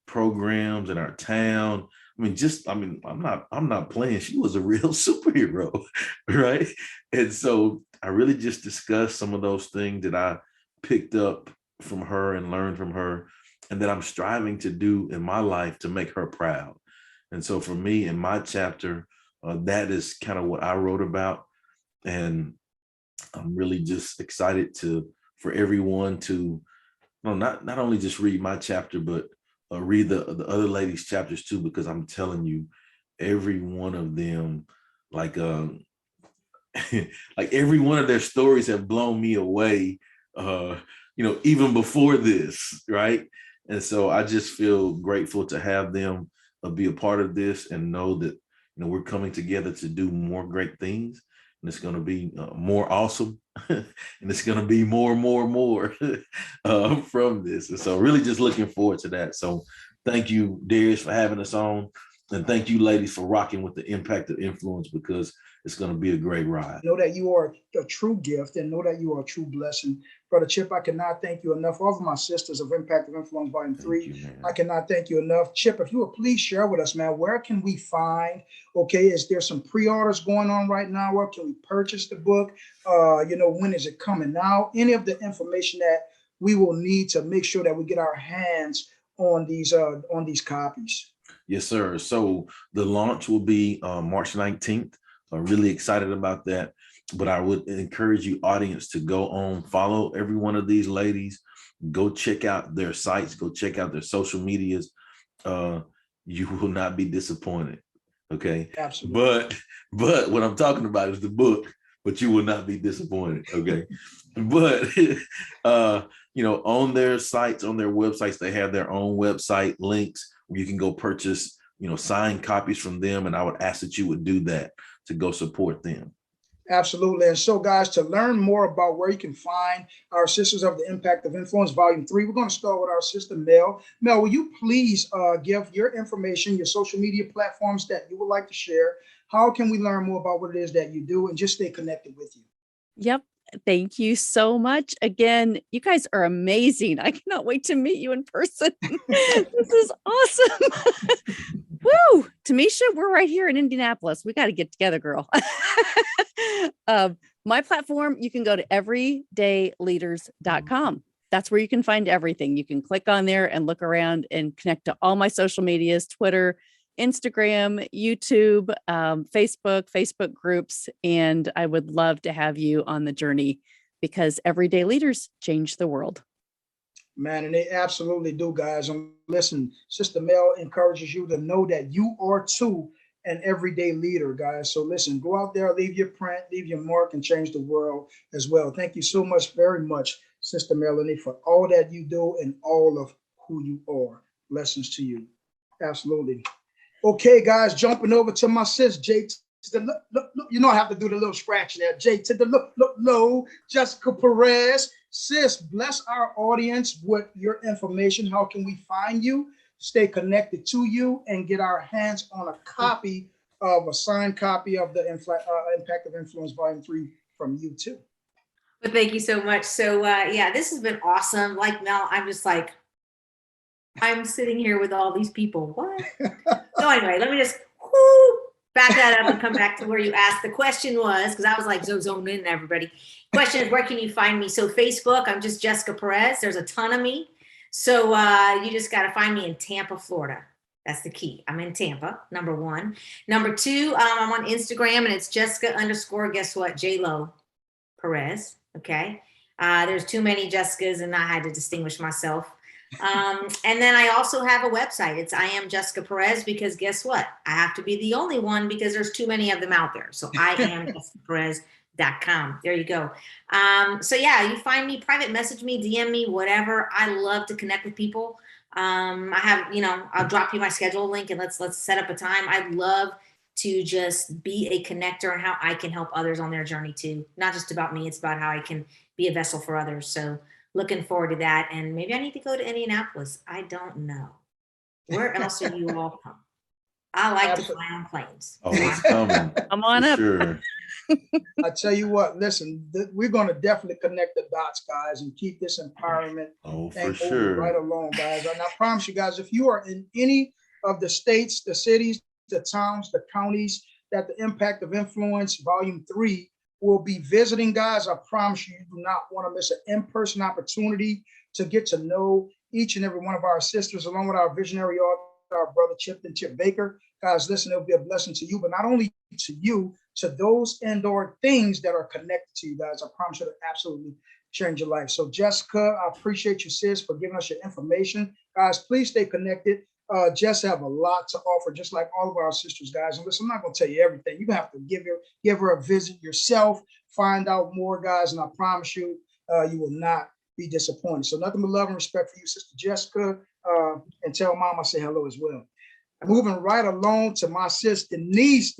programs in our town. I'm not playing. She was a real superhero, right? And so I really just discussed some of those things that I picked up from her and learned from her, and that I'm striving to do in my life to make her proud. And so for me, in my chapter, that is kind of what I wrote about. And I'm really just excited for everyone to not only just read my chapter, but read the other ladies' chapters too, because I'm telling you, every one of them, like like every one of their stories have blown me away, even before this, right? And so I just feel grateful to have them be a part of this, and know that we're coming together to do more great things, and it's going to be more awesome, and it's going to be more from this. And so really just looking forward to that. So thank you, Darius, for having us on, and thank you, ladies, for rocking with the impact of influence, because it's going to be a great ride. Know that you are a true gift, and know that you are a true blessing. Brother Chip, I cannot thank you enough. All of my sisters of Impact of Influence Volume 3, I cannot thank you enough. Chip, if you would please share with us, man, where can we find, is there some pre-orders going on right now? Where can we purchase the book? When is it coming out? Any of the information that we will need to make sure that we get our hands on these copies. Yes, sir. So the launch will be March 19th. I'm really excited about that. But I would encourage you, audience, to go on, follow every one of these ladies, go check out their sites, go check out their social medias. You will not be disappointed. Okay. Absolutely. But what I'm talking about is the book, but you will not be disappointed. Okay. But on their sites, on their websites, they have their own website links where you can go purchase, signed copies from them. And I would ask that you would do that to go support them. Absolutely. And so, guys, to learn more about where you can find our Sisters of the Impact of Influence, Volume 3, we're going to start with our sister, Mel. Mel, will you please give your information, your social media platforms that you would like to share? How can we learn more about what it is that you do and just stay connected with you? Yep. Thank you so much. Again, you guys are amazing. I cannot wait to meet you in person. This is awesome. Woo! Tamesha, we're right here in Indianapolis. We got to get together, girl. My platform, you can go to everydayleaders.com. That's where you can find everything. You can click on there and look around and connect to all my social medias, Twitter, Instagram, YouTube, Facebook groups. And I would love to have you on the journey, because everyday leaders change the world. Man, and they absolutely do, guys. And listen, Sister Mel encourages you to know that you are too an everyday leader, guys. So listen, go out there, leave your print, leave your mark, and change the world as well. Thank you so much, very much, Sister Melahni, for all that you do and all of who you are. Blessings to you. Absolutely. Okay, guys, jumping over to my sis, Jay. I have to do the little scratch there. Jay to the low, Jessica Perez. Sis, bless our audience with your information. How can we find you stay connected to you and get our hands on a copy of a signed copy of the Impact of Influence Volume 3 from you too. But thank you so much. So yeah, this has been awesome. Like Mel, I'm just like, I'm sitting here with all these people. What? So anyway, let me just back that up and come back to where you asked. The question was, because I was like zoned in, everybody. Question is, where can you find me? So Facebook, I'm just Jessica Perez. There's a ton of me. So you just got to find me in Tampa, Florida. That's the key. I'm in Tampa, number one. Number two, I'm on Instagram and it's Jessica _ guess what? J-Lo Perez. Okay. There's too many Jessicas and I had to distinguish myself. And then I also have a website. It's I am Jessica Perez, because guess what? I have to be the only one because there's too many of them out there. So I am JessicaPerez.com. There you go. So yeah, you find me, private message me, DM me, whatever. I love to connect with people. I have, I'll drop you my schedule link and let's set up a time. I'd love to just be a connector and how I can help others on their journey too. Not just about me, it's about how I can be a vessel for others. So looking forward to that. And maybe I need to go to Indianapolis. I don't know. Where else are you all from? I like to fly on planes. Oh, it's coming. Come on up. Sure. I tell you what, listen, we're going to definitely connect the dots, guys, and keep this empowerment For sure. right along, guys. And I promise you guys, if you are in any of the states, the cities, the towns, the counties that the Impact of Influence Volume 3 will be visiting, guys, I promise you, you do not want to miss an in-person opportunity to get to know each and every one of our sisters, along with our visionary author, our brother Chip Baker. Guys, listen, it'll be a blessing to you, but not only to you, to those and/or things that are connected to you, guys. I promise you, it'll absolutely change your life. So, Jessica, I appreciate you, sis, for giving us your information. Guys, please stay connected. Jess have a lot to offer, just like all of our sisters, guys. And listen, I'm not going to tell you everything. You're going to have to give her a visit yourself, find out more, guys, and I promise you, you will not be disappointed. So nothing but love and respect for you, Sister Jessica, and tell Mom I say hello as well. Moving right along to my sis, Denise.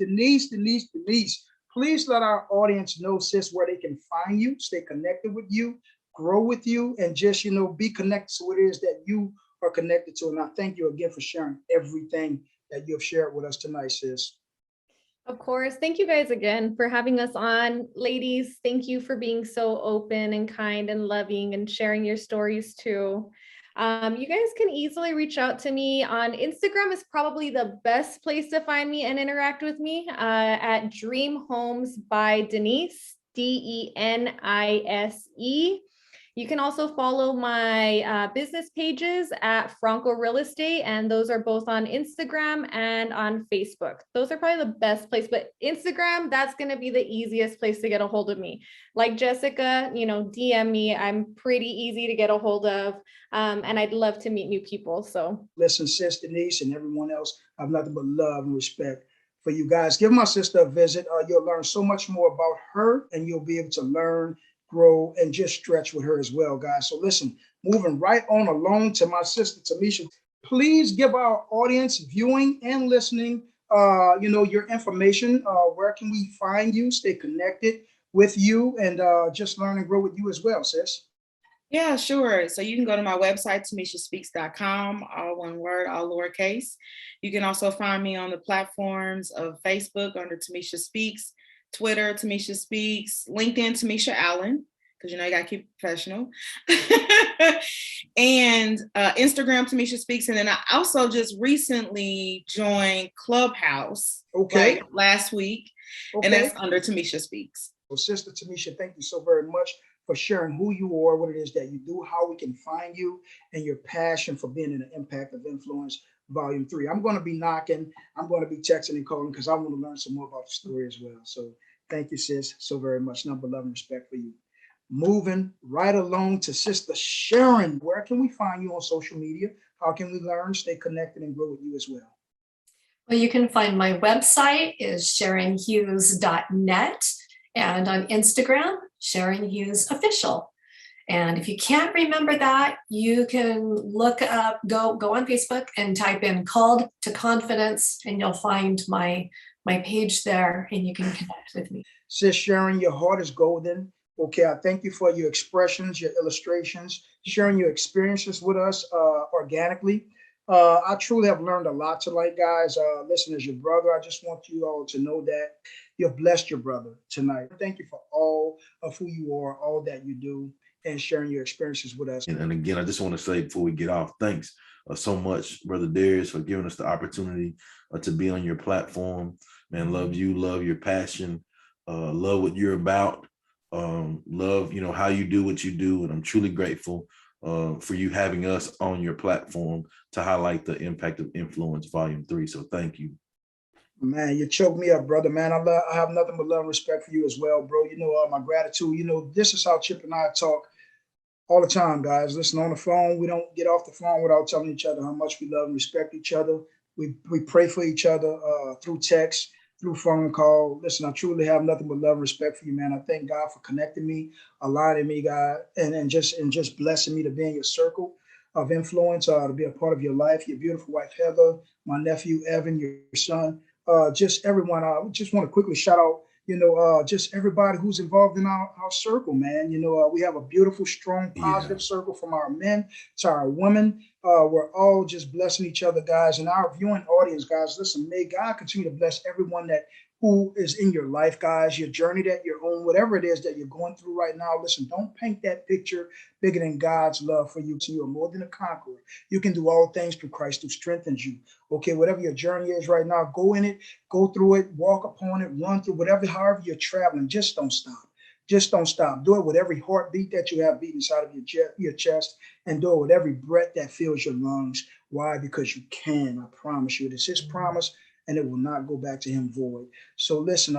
Please let our audience know, sis, where they can find you, stay connected with you, grow with you, and just, be connected to what it is that you are connected to. And I thank you again for sharing everything that you have shared with us tonight, sis. Of course. Thank you guys again for having us on. Ladies, thank you for being so open and kind and loving and sharing your stories too. You guys can easily reach out to me on Instagram. Is probably the best place to find me and interact with me at Dream Homes by Denise, DENISE. You can also follow my business pages at Franco Real Estate, and those are both on Instagram and on Facebook. Those are probably the best place, but Instagram, that's going to be the easiest place to get a hold of me. Like Jessica, DM me. I'm pretty easy to get a hold of, and I'd love to meet new people. So listen, sis Denise and everyone else, I have nothing but love and respect for you guys. Give my sister a visit. You'll learn so much more about her, and you'll be able to learn, grow, and just stretch with her as well, guys. So listen, moving right on along to my sister Tamesha, please give our audience viewing and listening, your information. Where can we find you, stay connected with you, and just learn and grow with you as well, sis? Yeah, sure. So you can go to my website, TameshaSpeaks.com, all one word, all lowercase. You can also find me on the platforms of Facebook under Tamesha Speaks, Twitter, Tamesha Speaks, LinkedIn, Tamesha Allen, because you got to keep it professional, and Instagram, Tamesha Speaks. And then I also just recently joined Clubhouse last week, and that's under Tamesha Speaks. Well, Sister Tamesha, thank you so very much for sharing who you are, what it is that you do, how we can find you, and your passion for being in the Impact of Influence Volume 3. I'm going to be knocking, I'm going to be texting and calling because I want to learn some more about the story as well. So thank you, sis, so very much. Number love and respect for you. Moving right along to Sister Sharon. Where can we find you on social media? How can we learn, stay connected, and grow with you as well? Well, you can find my website is SharonHughes.net, and on Instagram, Sharon Hughes Official. And if you can't remember that, you can look up, go on Facebook and type in Called to Confidence, and you'll find my page there, and you can connect with me. Sis Sharon, your heart is golden. Okay, I thank you for your expressions, your illustrations, sharing your experiences with us organically. I truly have learned a lot tonight, guys. Listen, as your brother, I just want you all to know that you've blessed your brother tonight. Thank you for all of who you are, all that you do, and sharing your experiences with us. And again, I just want to say before we get off, thanks so much, Brother Darius, for giving us the opportunity to be on your platform. Man, love you, love your passion, love what you're about, love, how you do what you do. And I'm truly grateful for you having us on your platform to highlight the impact of influence, Volume 3. So thank you. Man, you choked me up, brother, man. I have nothing but love and respect for you as well, bro. My gratitude. This is how Chip and I talk all the time, guys. Listen, on the phone, we don't get off the phone without telling each other how much we love and respect each other. We pray for each other through text, through phone call. Listen, I truly have nothing but love and respect for you, man. I thank God for connecting me, aligning me, God, and just blessing me to be in your circle of influence, to be a part of your life. Your beautiful wife, Heather, my nephew, Evan, your son, just everyone. I just want to quickly shout out, just everybody who's involved in our circle, man. We have a beautiful, strong, positive circle from our men to our women. We're all just blessing each other, guys, and our viewing audience, guys. Listen, may God continue to bless everyone who is in your life, guys, your journey that you're on, whatever it is that you're going through right now. Listen, don't paint that picture bigger than God's love for you. So you are more than a conqueror. You can do all things through Christ who strengthens you. Okay, whatever your journey is right now, go in it, go through it, walk upon it, run through however you're traveling. Just don't stop. Just don't stop. Do it with every heartbeat that you have beat inside of your chest, and do it with every breath that fills your lungs. Why? Because you can. I promise you. It's His promise, and it will not go back to Him void. So listen,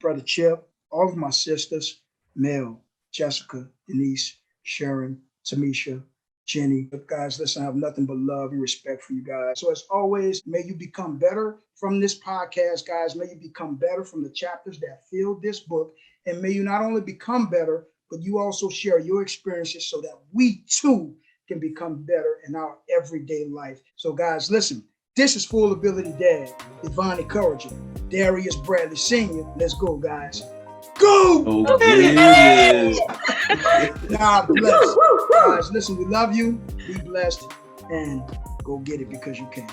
Brother Chip, all of my sisters, Mel, Jessica, Denise, Sharon, Tamesha, Jeni. Guys, listen, I have nothing but love and respect for you guys. So as always, may you become better from this podcast, guys. May you become better from the chapters that fill this book. And may you not only become better, but you also share your experiences so that we too can become better in our everyday life. So guys, listen, this is Full Ability Dad, Divine Encourager, Darius Bradley Sr. Let's go, guys. Go! Okay. God bless. Guys, listen, we love you. Be blessed and go get it because you can.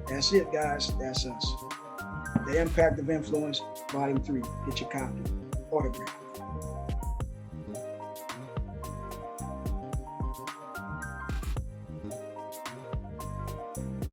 That's it, guys. That's us. The Impact of Influence, Volume 3. Get your copy. Autograph.